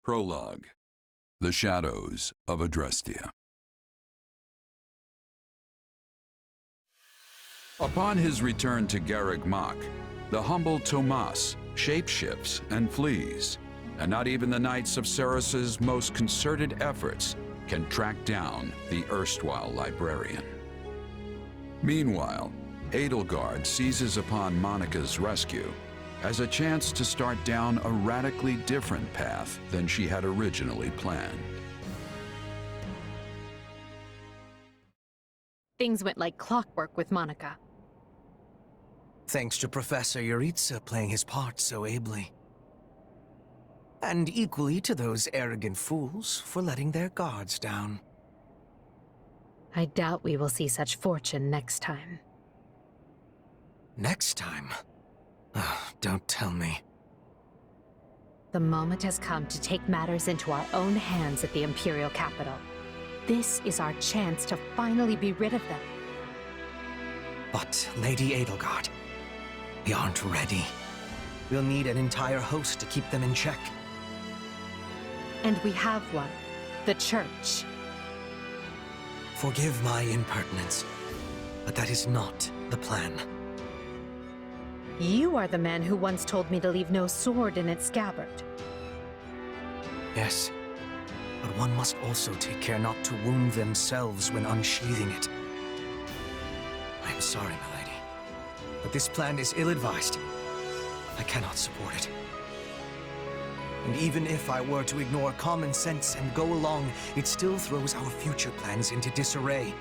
Prologue. The Shadows of Adrestia. Upon his return to Garreg Mach, the humble Tomas shapeshifts and flees, and not even the Knights of Ceres's most concerted efforts can track down the erstwhile librarian. Meanwhile, Edelgard seizes upon Monica's rescue as a chance to start down a radically different path than she had originally planned. Things went like clockwork with Monica. Thanks to Professor Yuritsa playing his part so ably. And equally to those arrogant fools for letting their guards down. I doubt we will see such fortune next time. Next time? Don't tell me. The moment has come to take matters into our own hands at the Imperial capital. This is our chance to finally be rid of them. But, Lady Edelgard, we aren't ready. We'll need an entire host to keep them in check. And we have one. The Church. Forgive my impertinence, but that is not the plan. You are the man who once told me to leave no sword in its scabbard. Yes, but one must also take care not to wound themselves when unsheathing it. I am sorry, my lady, but this plan is ill-advised. I cannot support it. And even if I were to ignore common sense and go along, it still throws our future plans into disarray.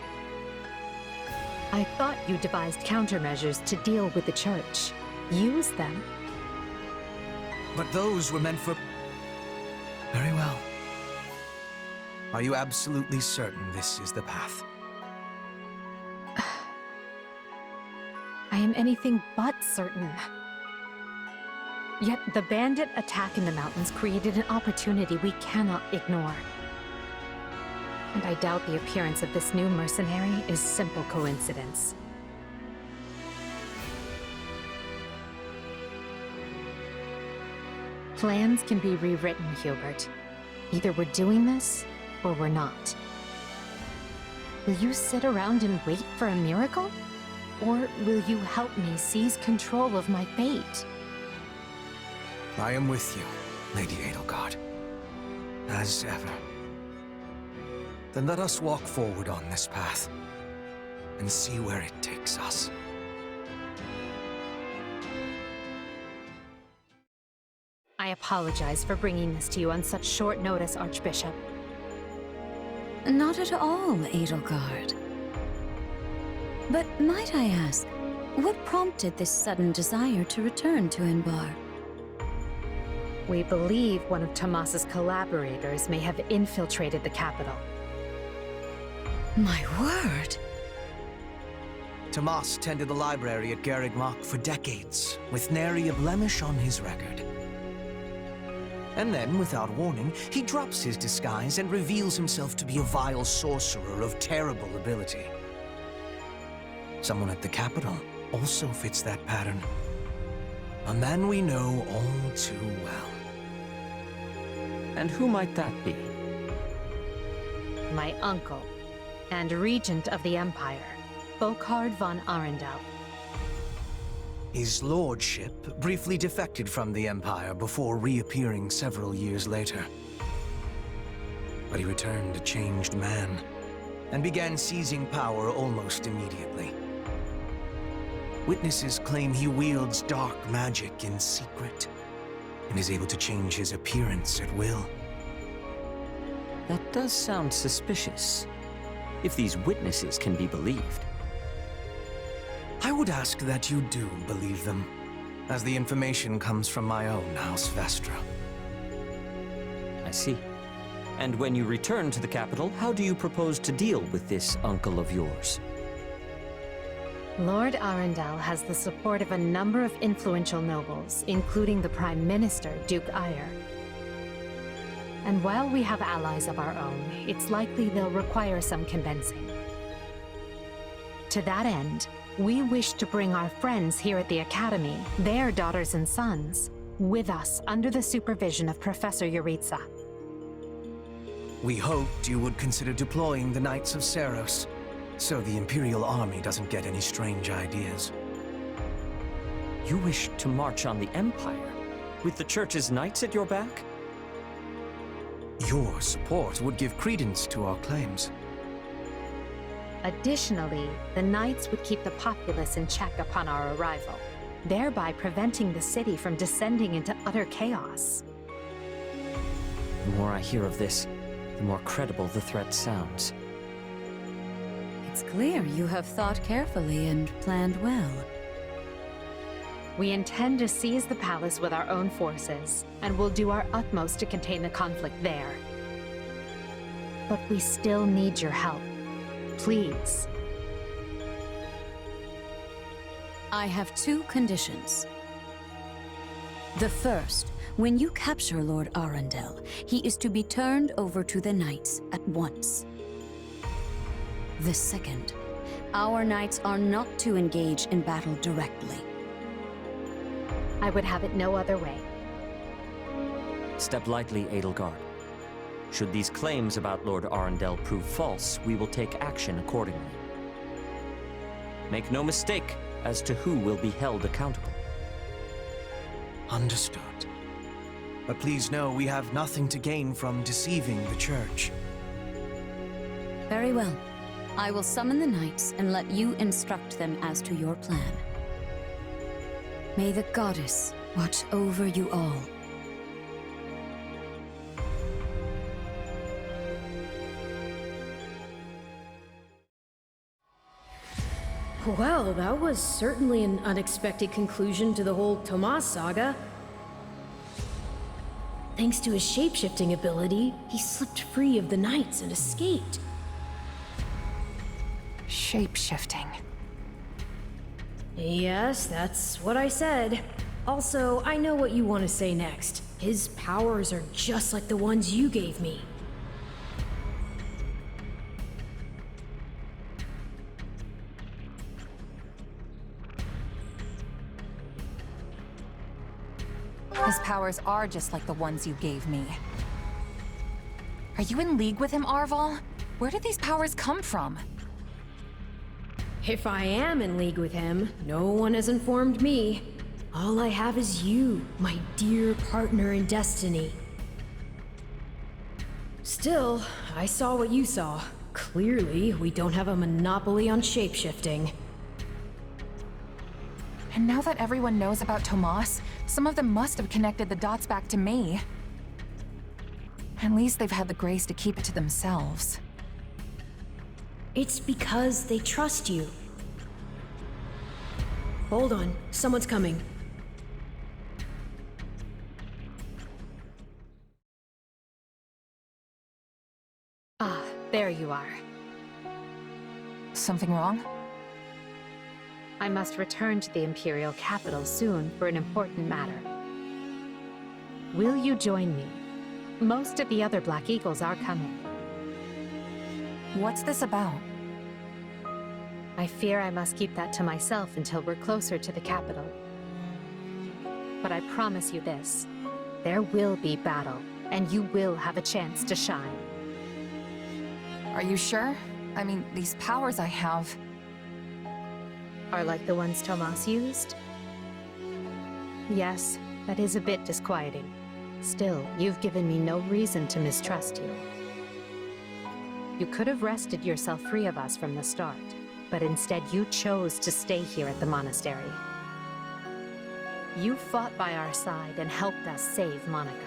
I thought you devised countermeasures to deal with the Church. Use them. But those were meant for... Very well. Are you absolutely certain this is the path? I am anything but certain. Yet the bandit attack in the mountains created an opportunity we cannot ignore. And I doubt the appearance of this new mercenary is simple coincidence. Plans can be rewritten, Hubert. Either we're doing this, or we're not. Will you sit around and wait for a miracle? Or will you help me seize control of my fate? I am with you, Lady Edelgard. As ever. Then let us walk forward on this path, and see where it takes us. I apologize for bringing this to you on such short notice, Archbishop. Not at all, Edelgard. But might I ask, what prompted this sudden desire to return to Enbar? We believe one of Tomas's collaborators may have infiltrated the capital. My word! Tomas tended the library at Garreg Mach for decades, with nary a blemish on his record. And then, without warning, he drops his disguise and reveals himself to be a vile sorcerer of terrible ability. Someone at the capital also fits that pattern. A man we know all too well. And who might that be? My uncle, and regent of the Empire, Volkard von Arundel. His lordship briefly defected from the Empire before reappearing several years later. But he returned a changed man, and began seizing power almost immediately. Witnesses claim he wields dark magic in secret, and is able to change his appearance at will. That does sound suspicious, if these witnesses can be believed. I would ask that you do believe them, as the information comes from my own House Vestra. I see. And when you return to the capital, how do you propose to deal with this uncle of yours? Lord Arundel has the support of a number of influential nobles, including the Prime Minister, Duke Acer. And while we have allies of our own, it's likely they'll require some convincing. To that end, we wish to bring our friends here at the Academy, their daughters and sons, with us under the supervision of Professor Yuritsa. We hoped you would consider deploying the Knights of Seros, so the Imperial Army doesn't get any strange ideas. You wish to march on the Empire, with the Church's knights at your back? Your support would give credence to our claims. Additionally, the Knights would keep the populace in check upon our arrival, thereby preventing the city from descending into utter chaos. The more I hear of this, the more credible the threat sounds. It's clear you have thought carefully and planned well. We intend to seize the palace with our own forces, and will do our utmost to contain the conflict there. But we still need your help. Please. I have 2 conditions. The first, when you capture Lord Arundel, he is to be turned over to the Knights at once. The second, our Knights are not to engage in battle directly. I would have it no other way. Step lightly, Edelgard. Should these claims about Lord Arundel prove false, we will take action accordingly. Make no mistake as to who will be held accountable. Understood. But please know we have nothing to gain from deceiving the Church. Very well. I will summon the Knights and let you instruct them as to your plan. May the Goddess watch over you all. Well, that was certainly an unexpected conclusion to the whole Tomas saga. Thanks to his shapeshifting ability, he slipped free of the Knights and escaped. Shape-shifting. Yes, that's what I said. Also, I know what you want to say next. His powers are just like the ones you gave me. His powers are just like the ones you gave me. Are you in league with him, Arval? Where did these powers come from? If I am in league with him, no one has informed me. All I have is you, my dear partner in destiny. Still, I saw what you saw. Clearly, we don't have a monopoly on shapeshifting. And now that everyone knows about Tomas, some of them must have connected the dots back to me. At least they've had the grace to keep it to themselves. It's because they trust you. Hold on, someone's coming. Ah, there you are. Something wrong? I must return to the Imperial capital soon for an important matter. Will you join me? Most of the other Black Eagles are coming. What's this about? I fear I must keep that to myself until we're closer to the capital. But I promise you this, there will be battle, and you will have a chance to shine. Are you sure? I mean, these powers I have... Are like the ones Tomas used? Yes, that is a bit disquieting. Still, you've given me no reason to mistrust you. You could have wrested yourself free of us from the start, but instead you chose to stay here at the monastery. You fought by our side and helped us save Monica.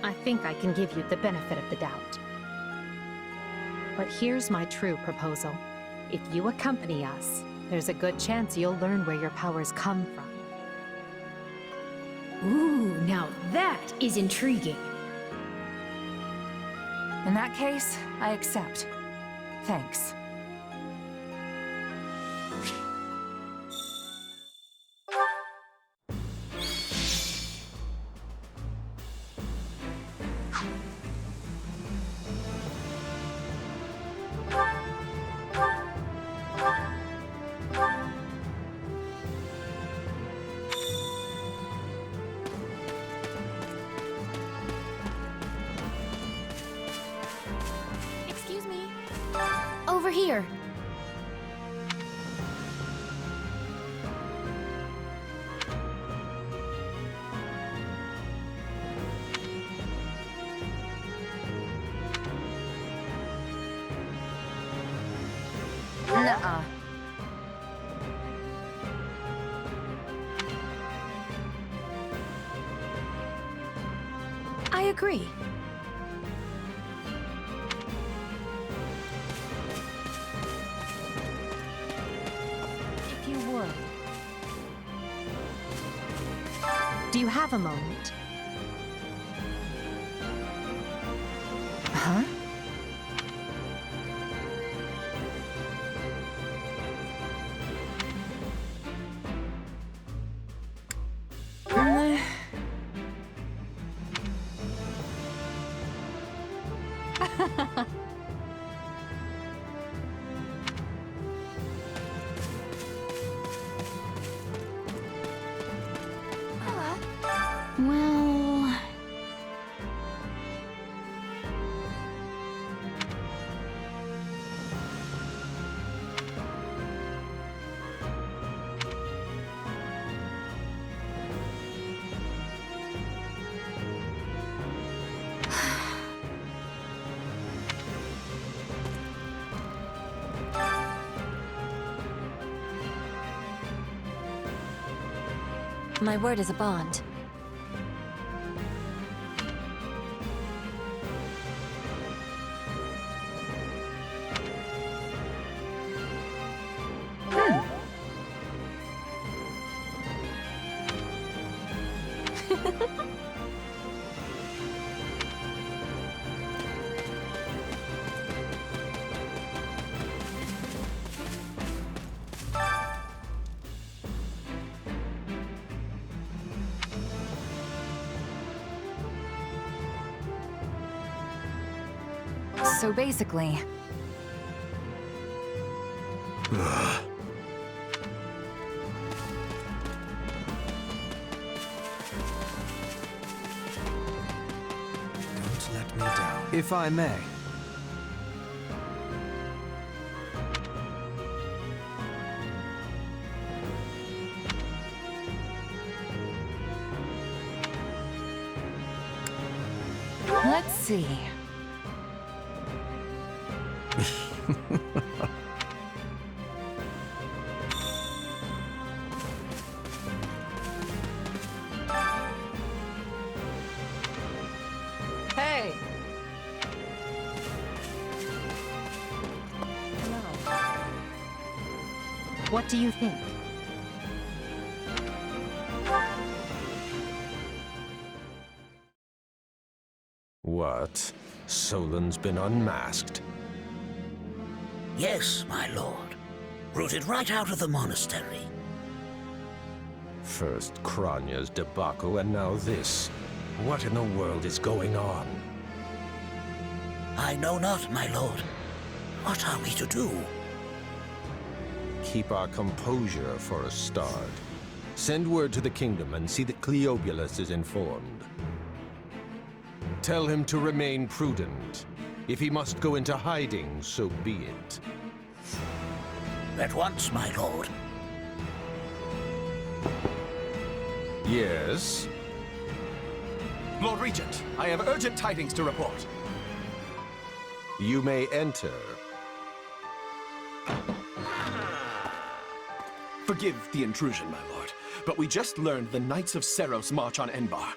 I think I can give you the benefit of the doubt. But here's my true proposal. If you accompany us, there's a good chance you'll learn where your powers come from. Ooh, now that is intriguing. In that case, I accept. Thanks. here. Nuh-uh. I agree. If you would. Do you have a moment? Huh? Well... My word is a bond. So basically... Don't let me down. If I may. Let's see. Hey! What do you think? What? Solon's been unmasked? Yes, my lord. Rooted right out of the monastery. First Kranya's debacle and now this. What in the world is going on? I know not, my lord. What are we to do? Keep our composure for a start. Send word to the kingdom and see that Cleobulus is informed. Tell him to remain prudent. If he must go into hiding, so be it. At once, my lord. Yes? Lord Regent, I have urgent tidings to report. You may enter. Forgive the intrusion, my lord, but we just learned the Knights of Seros march on Enbar.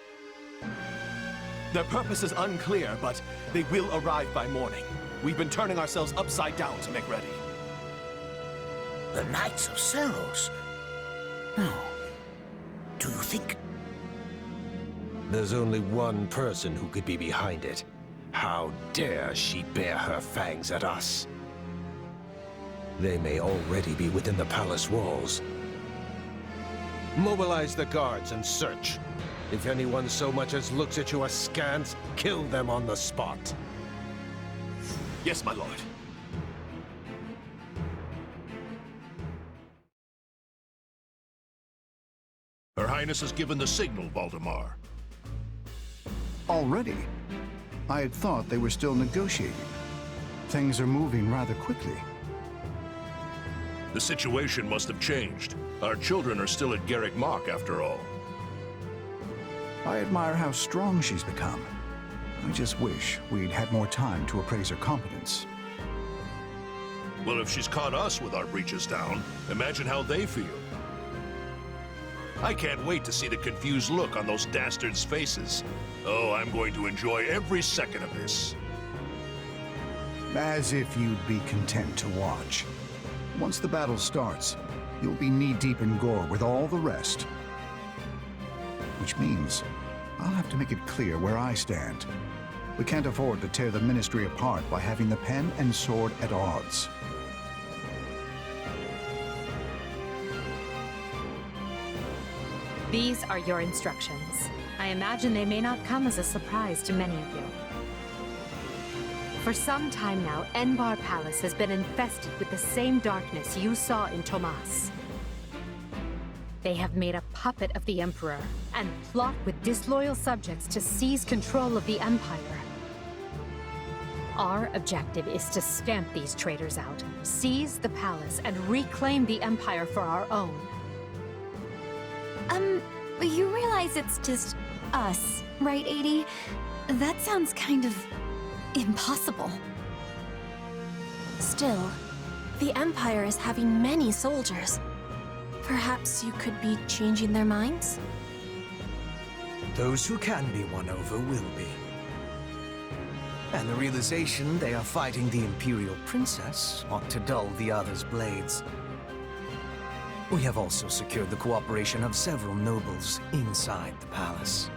Their purpose is unclear, but they will arrive by morning. We've been turning ourselves upside down to make ready. The Knights of Seros? No. Do you think... There's only one person who could be behind it. How dare she bare her fangs at us? They may already be within the palace walls. Mobilize the guards and search. If anyone so much as looks at you askance, kill them on the spot. Yes, my lord. Her Highness has given the signal, Valdemar. Already? I had thought they were still negotiating. Things are moving rather quickly. The situation must have changed. Our children are still at Garrick Mach, after all. I admire how strong she's become. I just wish we'd had more time to appraise her competence. Well, if she's caught us with our breeches down, imagine how they feel. I can't wait to see the confused look on those dastards' faces. Oh, I'm going to enjoy every second of this. As if you'd be content to watch. Once the battle starts, you'll be knee-deep in gore with all the rest. Which means I'll have to make it clear where I stand. We can't afford to tear the Ministry apart by having the pen and sword at odds. These are your instructions. I imagine they may not come as a surprise to many of you. For some time now, Enbar Palace has been infested with the same darkness you saw in Tomas. They have made a puppet of the Emperor and plot with disloyal subjects to seize control of the Empire. Our objective is to stamp these traitors out, seize the palace, and reclaim the Empire for our own. You realize it's just us, right, 80? That sounds kind of impossible. Still, the Empire is having many soldiers. Perhaps you could be changing their minds? Those who can be won over will be. And the realization they are fighting the Imperial Princess ought to dull the others' blades. We have also secured the cooperation of several nobles inside the palace.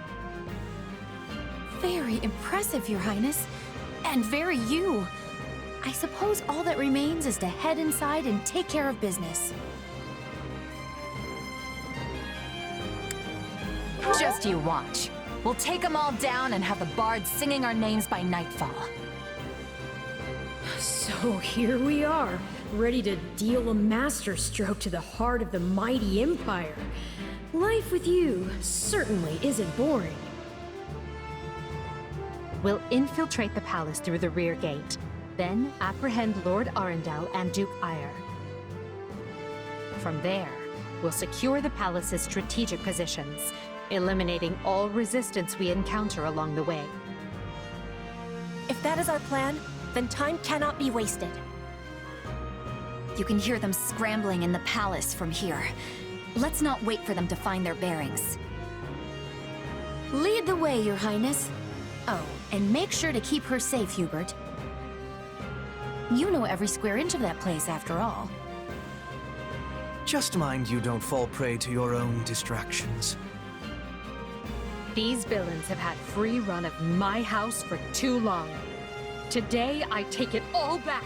Very impressive, Your Highness. And very you. I suppose all that remains is to head inside and take care of business. Just you watch. We'll take them all down and have the bards singing our names by nightfall. So here we are, ready to deal a masterstroke to the heart of the mighty Empire. Life with you certainly isn't boring. We'll infiltrate the palace through the rear gate, then apprehend Lord Arundel and Duke Acer. From there, we'll secure the palace's strategic positions, eliminating all resistance we encounter along the way. If that is our plan, then time cannot be wasted. You can hear them scrambling in the palace from here. Let's not wait for them to find their bearings. Lead the way, Your Highness. Oh, and make sure to keep her safe, Hubert. You know every square inch of that place, after all. Just mind you don't fall prey to your own distractions. These villains have had free run of my house for too long. Today, I take it all back.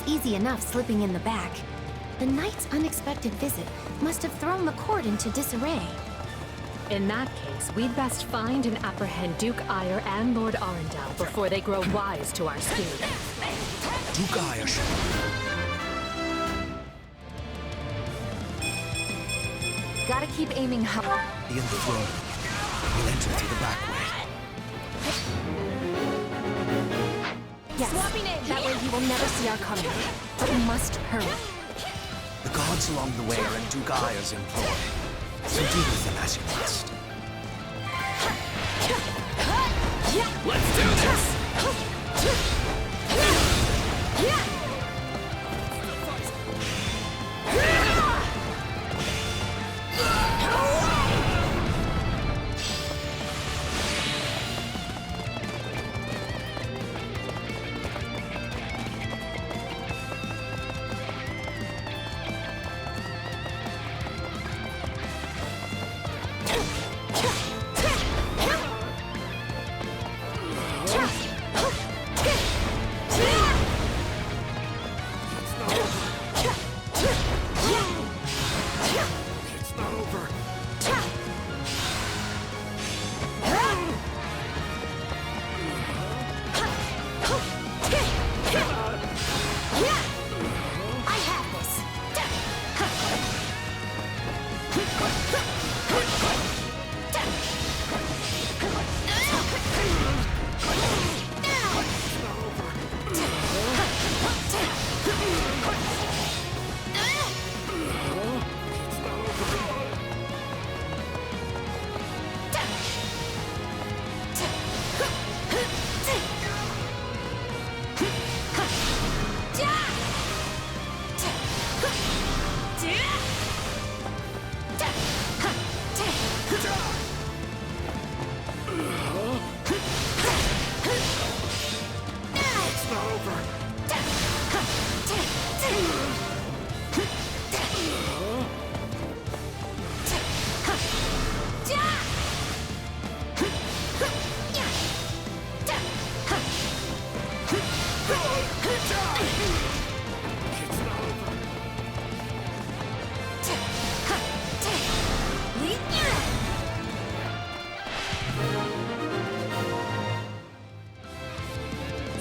easy enough slipping in the back. The knight's unexpected visit must have thrown the court into disarray. In that case, we'd best find and apprehend Duke Ayer and Lord Arundel before they grow wise to our scheme. Duke Ayer. Gotta keep aiming high. In the throne. We'll enter through the back way. Yes. That way he will never see our coming. But we must hurry. The gods along the way are in Duke Ayer's employ. So deal with them as you must. Let's do this!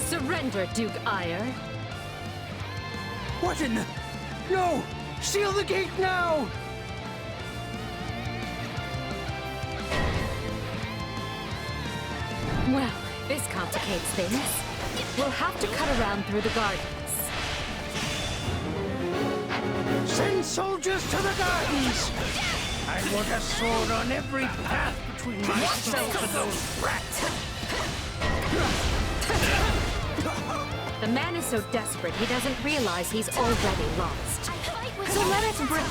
Surrender, Duke Ayer. What in the... No! Seal the gate now! Well, this complicates things. We'll have to cut around through the gardens. Send soldiers to the gardens! I want a sword on every path between myself and those rats! The man is so desperate he doesn't realize he's already lost. So let us break.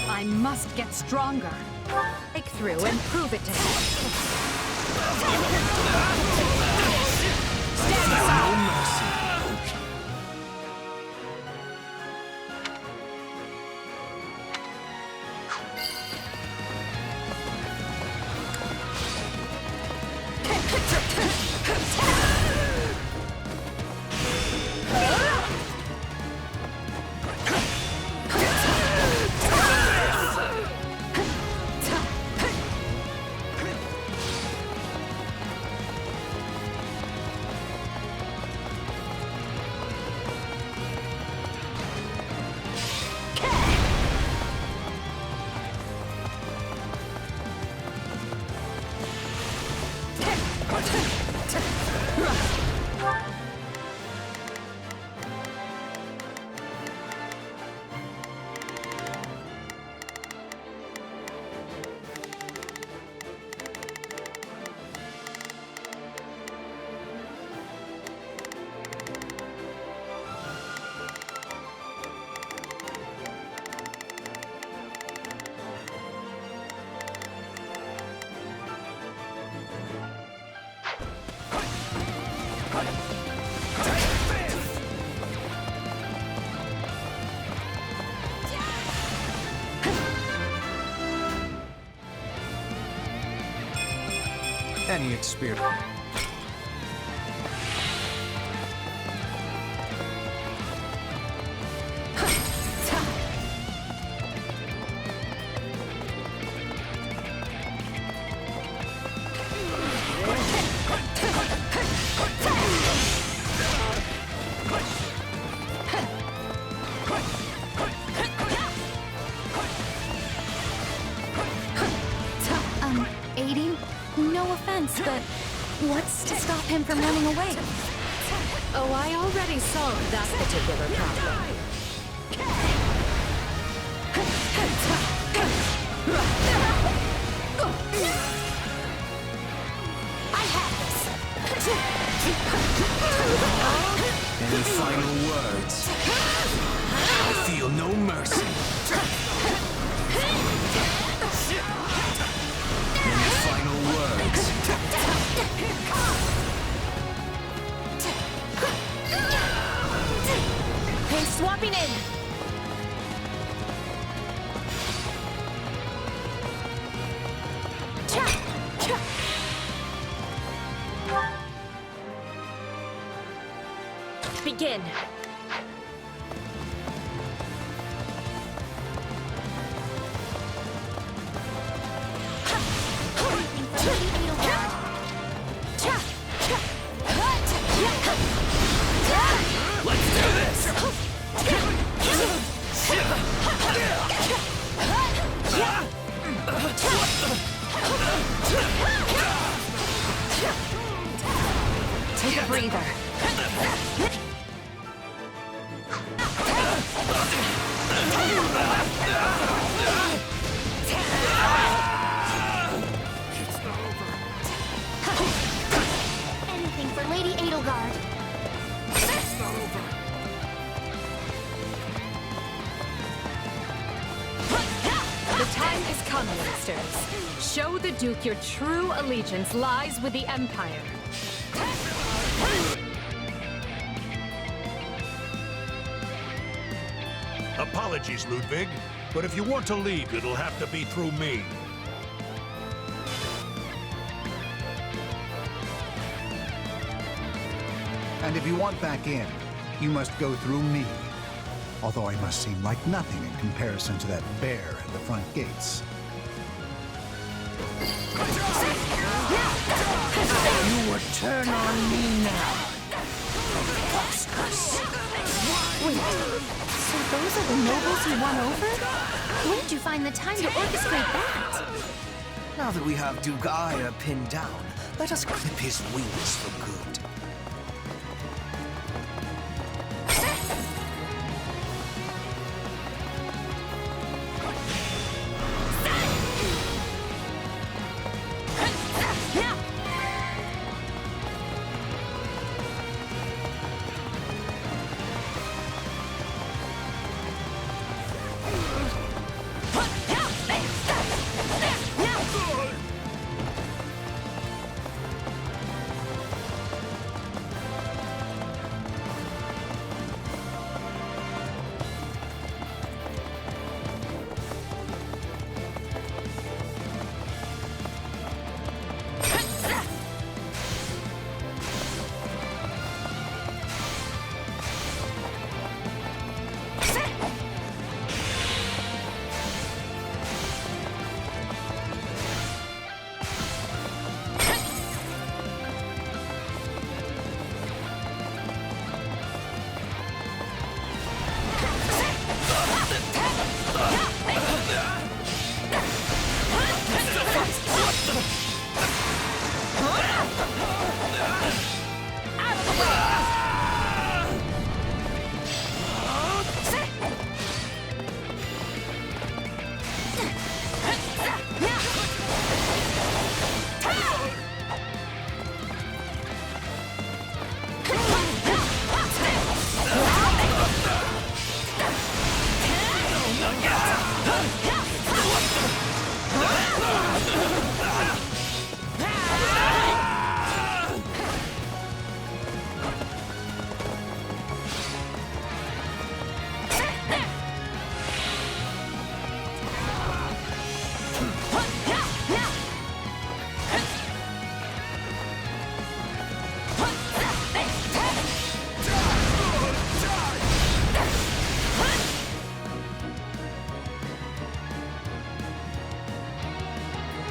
I must get stronger. Break through and prove it to him. Stand aside! Any experience? What's to stop him from running away? Oh, I already solved that particular problem. I have this. Any final words? I feel no mercy. Any final words? Hey, swapping in. Begin. Let's do this! Take a breather. Anything for Lady Edelgard. The time is come, ministers. Show the Duke your true allegiance lies with the Empire. Apologies, Ludwig, but if you want to leave, it'll have to be through me. And if you want back in, you must go through me. Although I must seem like nothing in comparison to that bear at the front gates. You would turn on me now. Wait, so those are the nobles you won over? Where did you find the time to orchestrate that? Now that we have Duke Aya pinned down, let us clip his wings for good.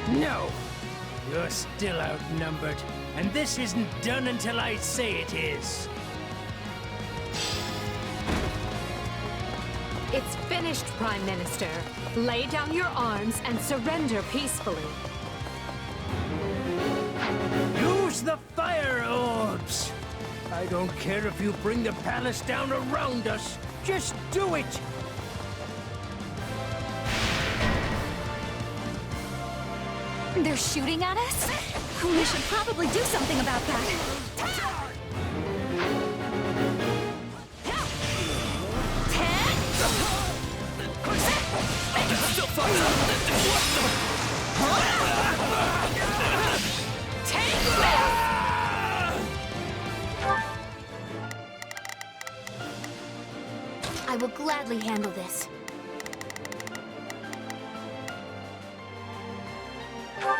No! You're still outnumbered, and this isn't done until I say it is. It's finished, Prime Minister. Lay down your arms and surrender peacefully. You Use the fire orbs! I don't care if you bring the palace down around us. Just do it! They're shooting at us? We should probably do something about that. I will gladly handle this.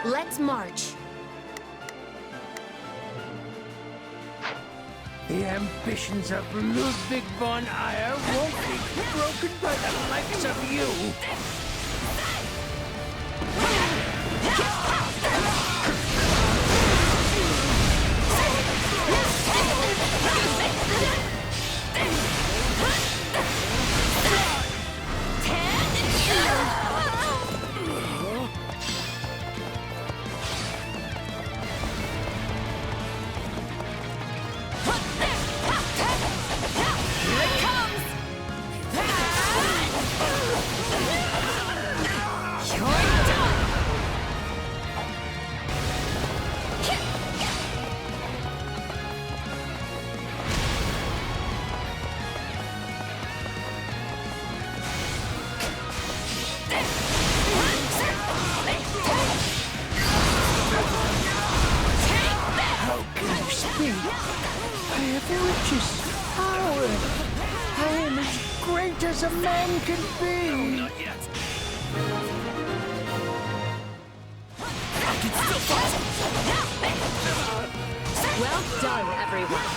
Let's march. The ambitions of Ludwig von Eyre won't be broken by the likes of you. As a man can be. Not yet. Well done, everyone.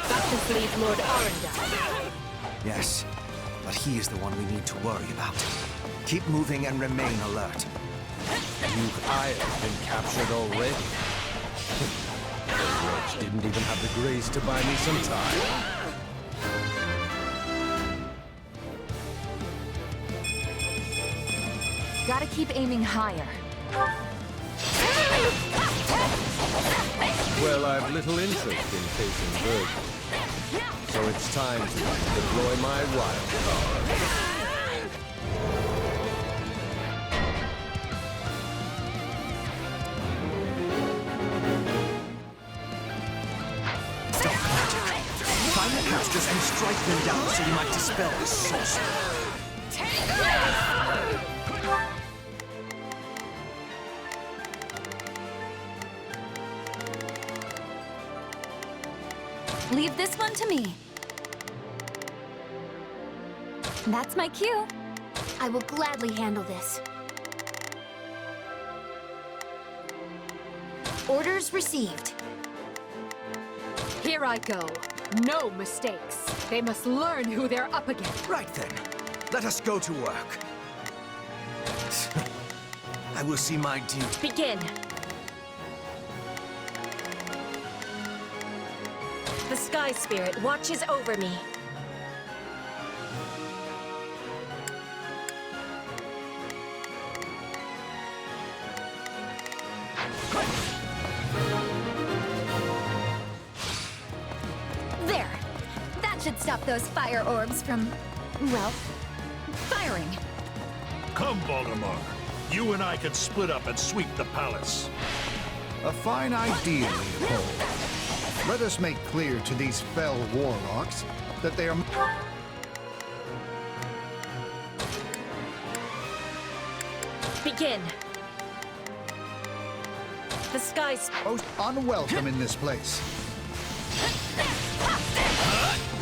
That just leaves Lord Arundel. Yes, but he is the one we need to worry about. Keep moving and remain alert. Duke Ayr has been captured already. The wretch didn't even have the grace to buy me some time. Gotta keep aiming higher. Well, I've little interest in facing Virgil. So it's time to deploy my wild card. Dark magic. Find the casters and strike them down so you might dispel this sorcery. Leave this one to me. That's my cue. I will gladly handle this. Orders received. Here I go. No mistakes. They must learn who they're up against. Right then. Let us go to work. I will see my duty. Begin. The Sky Spirit watches over me. There. That should stop those fire orbs from, well, firing. Come, Voldemort. You and I can split up and sweep the palace. A fine idea, Leopold. Let us make clear to these fell warlocks that they are Begin. The Sky's most unwelcome in this place.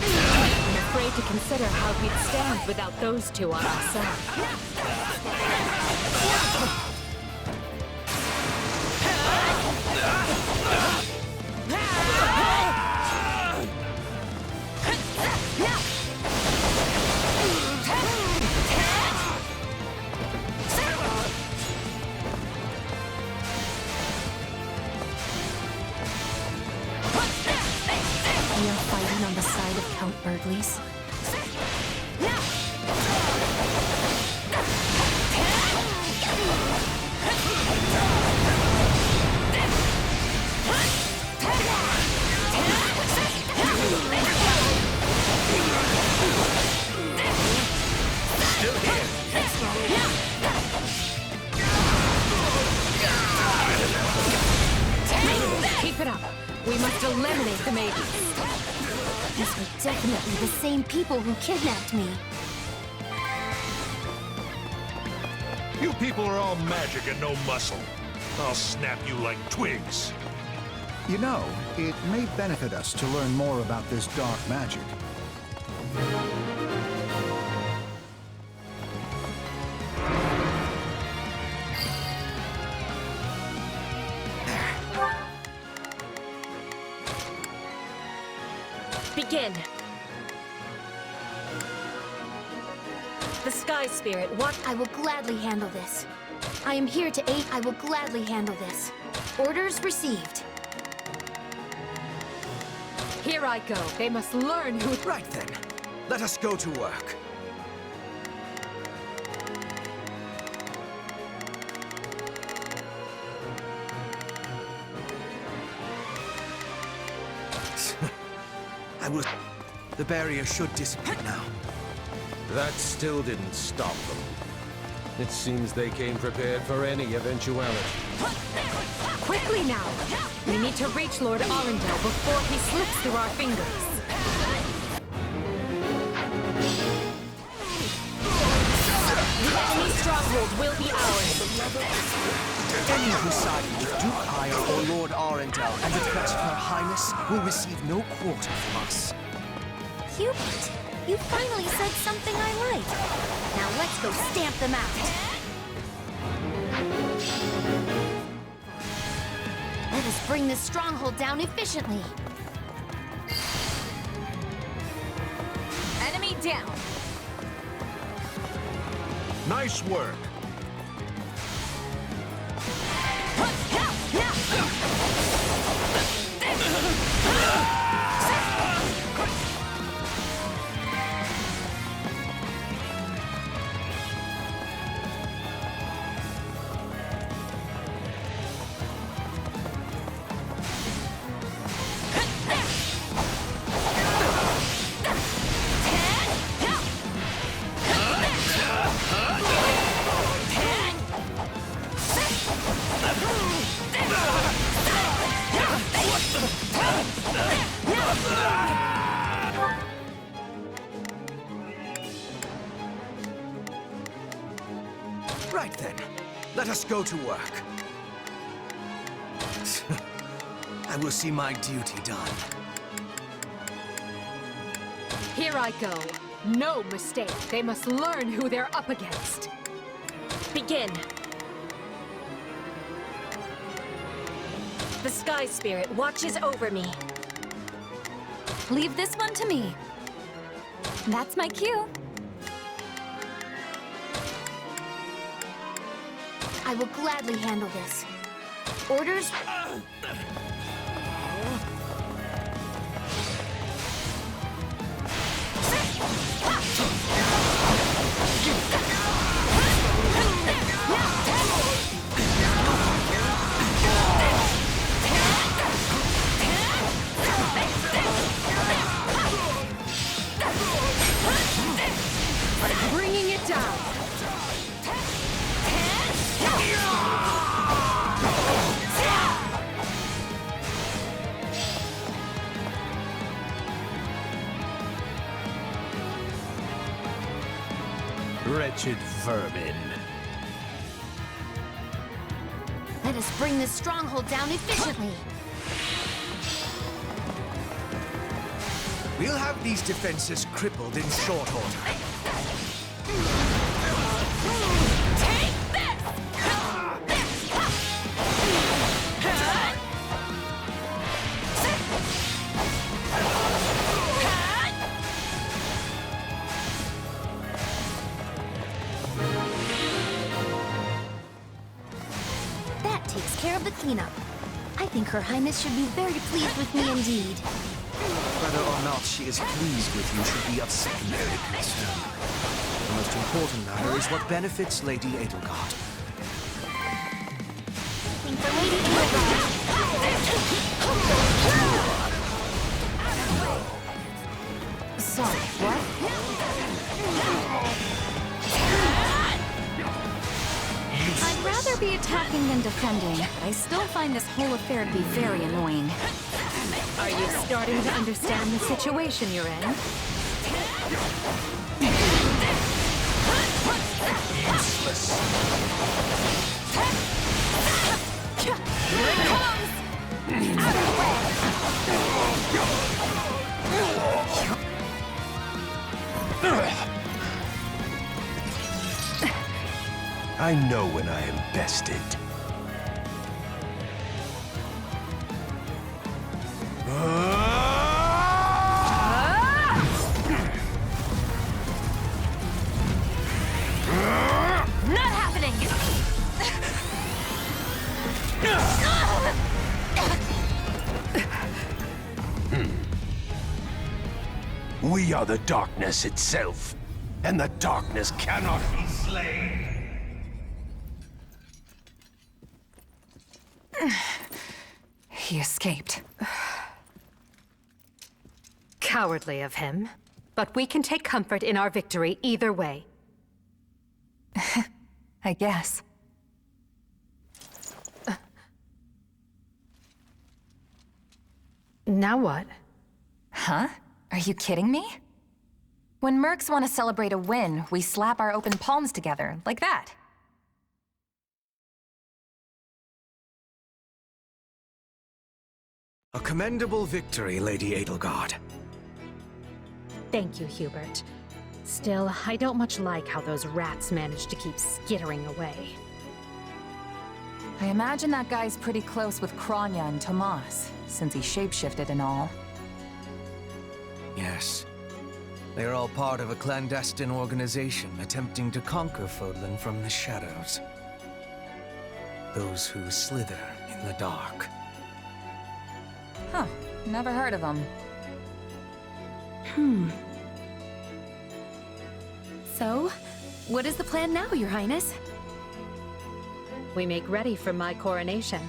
I'm afraid to consider how we'd stand without those two on our side. We are fighting on the side of Count Burgley's. are definitely the same people who kidnapped me. You people are all magic and no muscle. I'll snap you like twigs. You know, it may benefit us to learn more about this dark magic. Begin. The Sky Spirit, what? I will gladly handle this. I am here to aid. I will gladly handle this. Orders received. Here I go. They must learn who... Right then. Let us go to work. I will... The barrier should dissipate now. That still didn't stop them. It seems they came prepared for any eventuality. Quickly now! We need to reach Lord Arundel before he slips through our fingers. The enemy stronghold will be ours. Any who side with Duke Ire or Lord Arundel and request Her Highness will receive no quarter from us. Hubert, you finally said something I like. Now let's go stamp them out. Let us bring this stronghold down efficiently. Enemy down. Nice work. Right then. Let us go to work. I will see my duty done. Here I go. No mistake. They must learn who they're up against. Begin. The Sky Spirit watches over me. Leave this one to me. That's my cue. I will gladly handle this. Orders... Bringing it down. Wretched vermin. Let us bring this stronghold down efficiently. We'll have these defenses crippled in short order. Take this! That takes care of the cleanup. I think Her Highness should be very pleased with me indeed. Whether or not she is pleased with you should be of secondary concern. The most important matter is what benefits Lady Edelgard. Think for Lady Edelgard. Sorry, what? I'd rather be attacking than defending. I still find this whole affair to be very annoying. Are you starting to understand the situation you're in? Useless. Here it comes! Out of the I know when I am bested. Not happening! We are the darkness itself, and the darkness cannot be slain. He escaped. Cowardly of him. But we can take comfort in our victory either way. I guess. Now what? Huh? Are you kidding me? When mercs want to celebrate a win, we slap our open palms together, like that. A commendable victory, Lady Edelgard. Thank you, Hubert. Still, I don't much like how those rats managed to keep skittering away. I imagine that guy's pretty close with Kranya and Tomas, since he shapeshifted and all. Yes. They're all part of a clandestine organization attempting to conquer Fodlan from the shadows. Those who slither in the dark. Huh. Never heard of him. So, what is the plan now, Your Highness? We make ready for my coronation.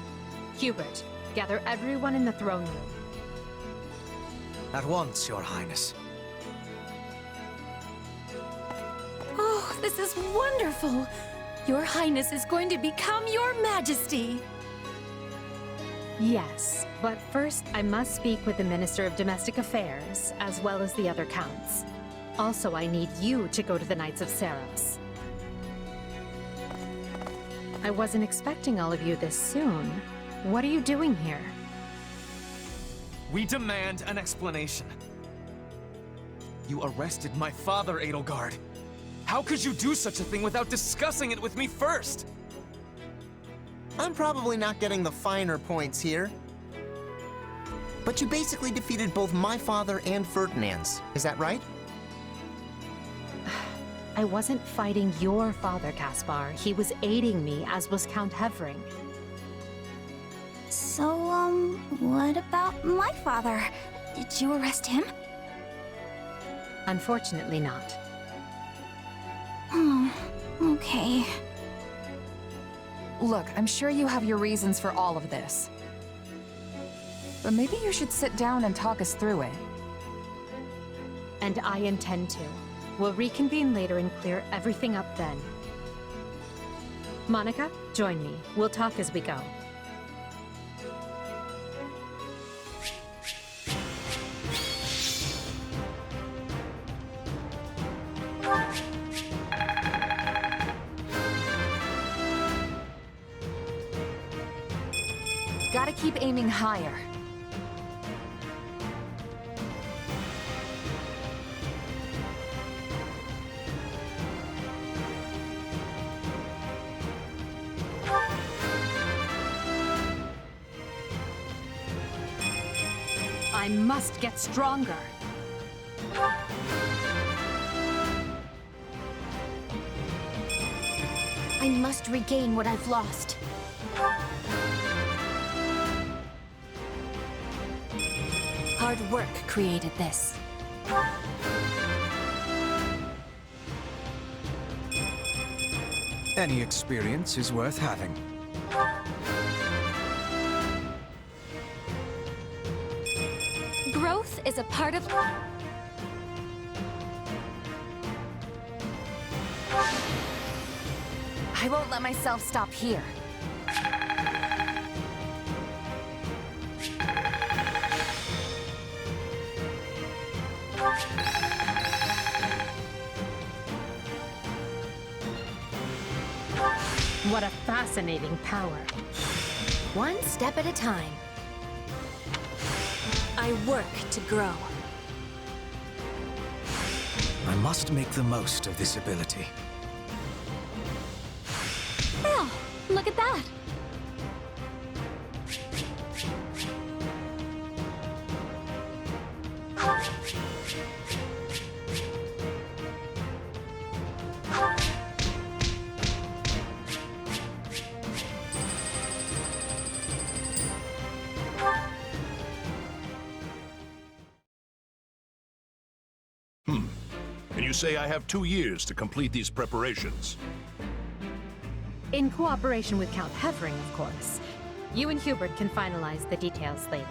Hubert, gather everyone in the throne room. At once, Your Highness. Oh, this is wonderful! Your Highness is going to become Your Majesty! Yes, but first I must speak with the Minister of Domestic Affairs, as well as the other counts. Also, I need you to go to the Knights of Seros. I wasn't expecting all of you this soon. What are you doing here? We demand an explanation. You arrested my father, Edelgard. How could you do such a thing without discussing it with me first? I'm probably not getting the finer points here. But you basically defeated both my father and Ferdinand's. Is that right? I wasn't fighting your father, Caspar. He was aiding me, as was Count Hevering. So, what about my father? Did you arrest him? Unfortunately not. Oh, okay. Look, I'm sure you have your reasons for all of this. But maybe you should sit down and talk us through it. And I intend to. We'll reconvene later and clear everything up then. Monica, join me. We'll talk as we go. Gotta keep aiming higher. I must get stronger. I must regain what I've lost. Hard work created this. Any experience is worth having. Growth is a part of... I won't let myself stop here. What a fascinating power. One step at a time. I work to grow. I must make the most of this ability. Oh, look at that! And you say I have 2 years to complete these preparations. In cooperation with Count Hevering, of course. You and Hubert can finalize the details later.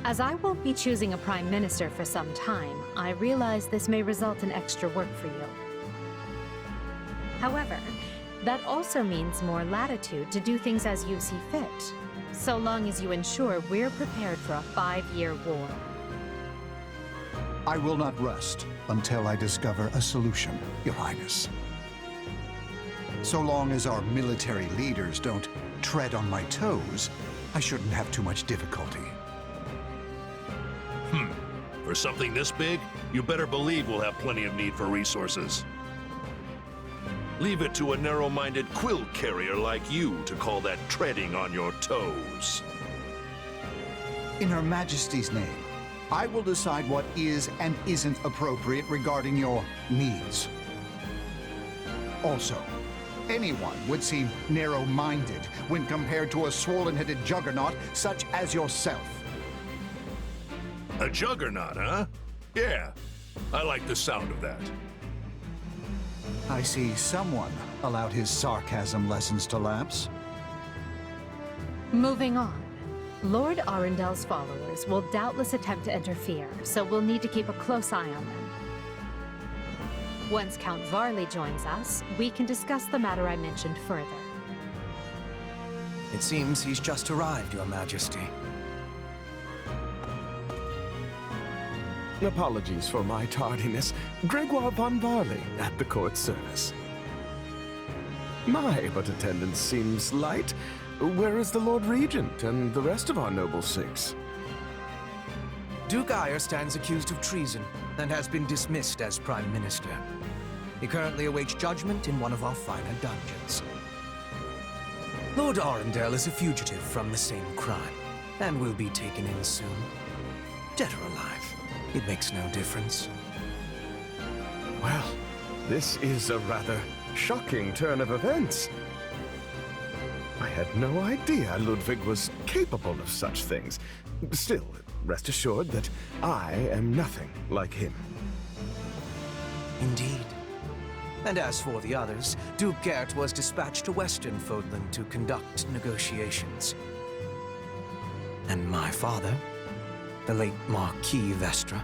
As I won't be choosing a Prime Minister for some time, I realize this may result in extra work for you. However, that also means more latitude to do things as you see fit, so long as you ensure we're prepared for a 5-year war. I will not rest until I discover a solution, Your Highness. So long as our military leaders don't tread on my toes, I shouldn't have too much difficulty. For something this big, you better believe we'll have plenty of need for resources. Leave it to a narrow-minded quill carrier like you to call that treading on your toes. In Her Majesty's name, I will decide what is and isn't appropriate regarding your needs. Also, anyone would seem narrow-minded when compared to a swollen-headed juggernaut such as yourself. A juggernaut, huh? Yeah, I like the sound of that. I see someone allowed his sarcasm lessons to lapse. Moving on. Lord Arendel's followers will doubtless attempt to interfere, so we'll need to keep a close eye on them. Once Count Varley joins us, we can discuss the matter I mentioned further. It seems he's just arrived, Your Majesty. Apologies for my tardiness. Gregoire von Varley at the court service. My, but attendance seems light. Where is the Lord Regent and the rest of our noble six? Duke Ayer stands accused of treason and has been dismissed as Prime Minister. He currently awaits judgment in one of our finer dungeons. Lord Arundel is a fugitive from the same crime and will be taken in soon. Dead or alive, it makes no difference. Well, this is a rather shocking turn of events. I had no idea Ludwig was capable of such things. Still, rest assured that I am nothing like him. Indeed. And as for the others, Duke Gert was dispatched to Western Fodland to conduct negotiations. And my father, the late Marquis Vestra,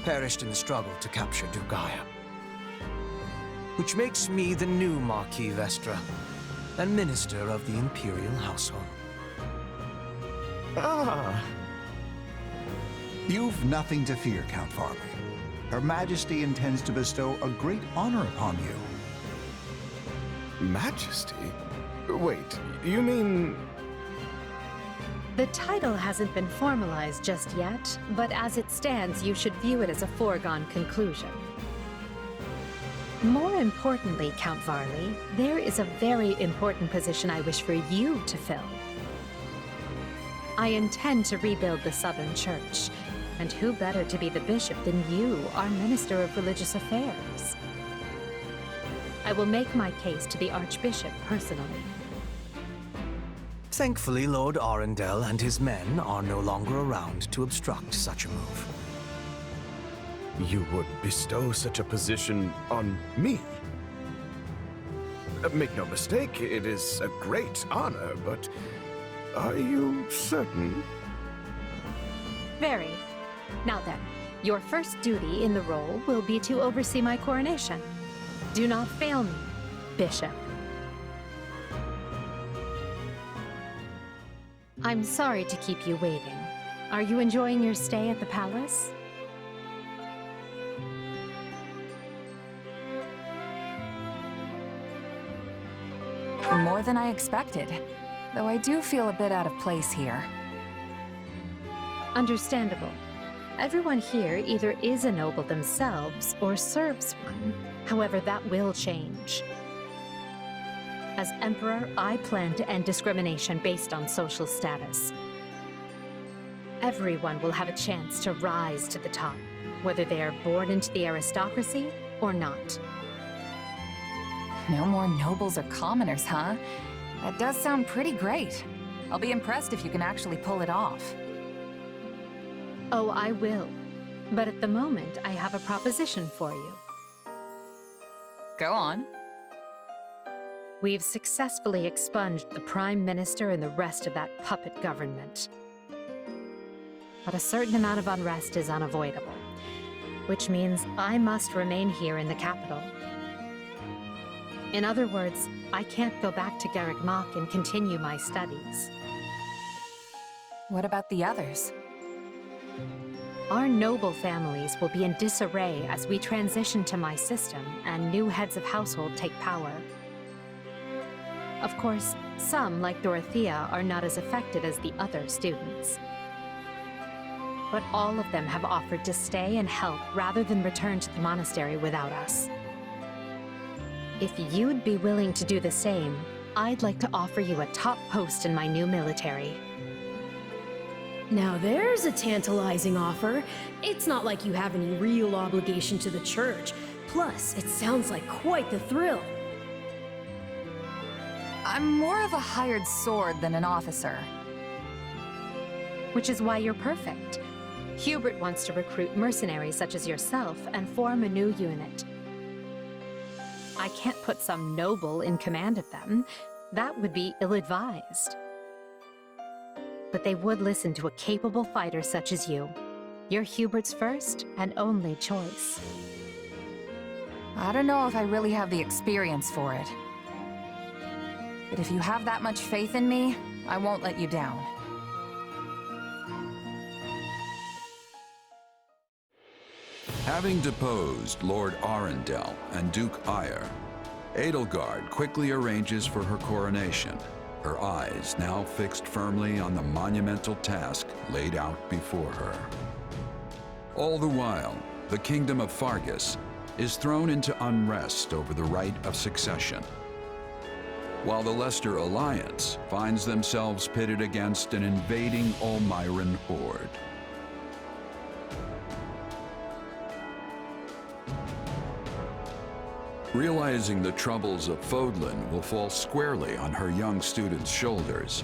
perished in the struggle to capture Duke Ayer. Which makes me the new Marquis Vestra, and Minister of the Imperial Household. Ah! You've nothing to fear, Count Varley. Her Majesty intends to bestow a great honor upon you. Majesty? Wait, you mean... The title hasn't been formalized just yet, but as it stands, you should view it as a foregone conclusion. More importantly, Count Varley, there is a very important position I wish for you to fill. I intend to rebuild the Southern Church, and who better to be the bishop than you, our Minister of Religious Affairs? I will make my case to the Archbishop personally. Thankfully, Lord Arundel and his men are no longer around to obstruct such a move. You would bestow such a position on me? Make no mistake, it is a great honor, but are you certain? Very. Now then, your first duty in the role will be to oversee my coronation. Do not fail me, Bishop. I'm sorry to keep you waiting. Are you enjoying your stay at the palace? More than I expected, though I do feel a bit out of place here. Understandable. Everyone here either is a noble themselves or serves one. However, that will change. As Emperor, I plan to end discrimination based on social status. Everyone will have a chance to rise to the top, whether they are born into the aristocracy or not. No more nobles or commoners, huh? That does sound pretty great. I'll be impressed if you can actually pull it off. Oh, I will. But at the moment, I have a proposition for you. Go on. We've successfully expunged the Prime Minister and the rest of that puppet government. But a certain amount of unrest is unavoidable, which means I must remain here in the capital. In other words, I can't go back to Garreg Mach and continue my studies. What about the others? Our noble families will be in disarray as we transition to my system and new heads of household take power. Of course, some, like Dorothea, are not as affected as the other students. But all of them have offered to stay and help rather than return to the monastery without us. If you'd be willing to do the same, I'd like to offer you a top post in my new military. Now there's a tantalizing offer. It's not like you have any real obligation to the church. Plus, it sounds like quite the thrill. I'm more of a hired sword than an officer. Which is why you're perfect. Hubert wants to recruit mercenaries such as yourself and form a new unit. I can't put some noble in command of them. That would be ill-advised. But they would listen to a capable fighter such as you. You're Hubert's first and only choice. I don't know if I really have the experience for it. But if you have that much faith in me, I won't let you down. Having deposed Lord Arundel and Duke Ayer, Edelgard quickly arranges for her coronation, her eyes now fixed firmly on the monumental task laid out before her. All the while, the kingdom of Fargus is thrown into unrest over the right of succession, while the Leicester Alliance finds themselves pitted against an invading Ulmyran horde. Realizing the troubles of Fodlan will fall squarely on her young students' shoulders,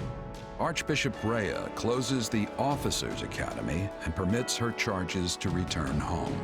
Archbishop Rhea closes the Officers' Academy and permits her charges to return home.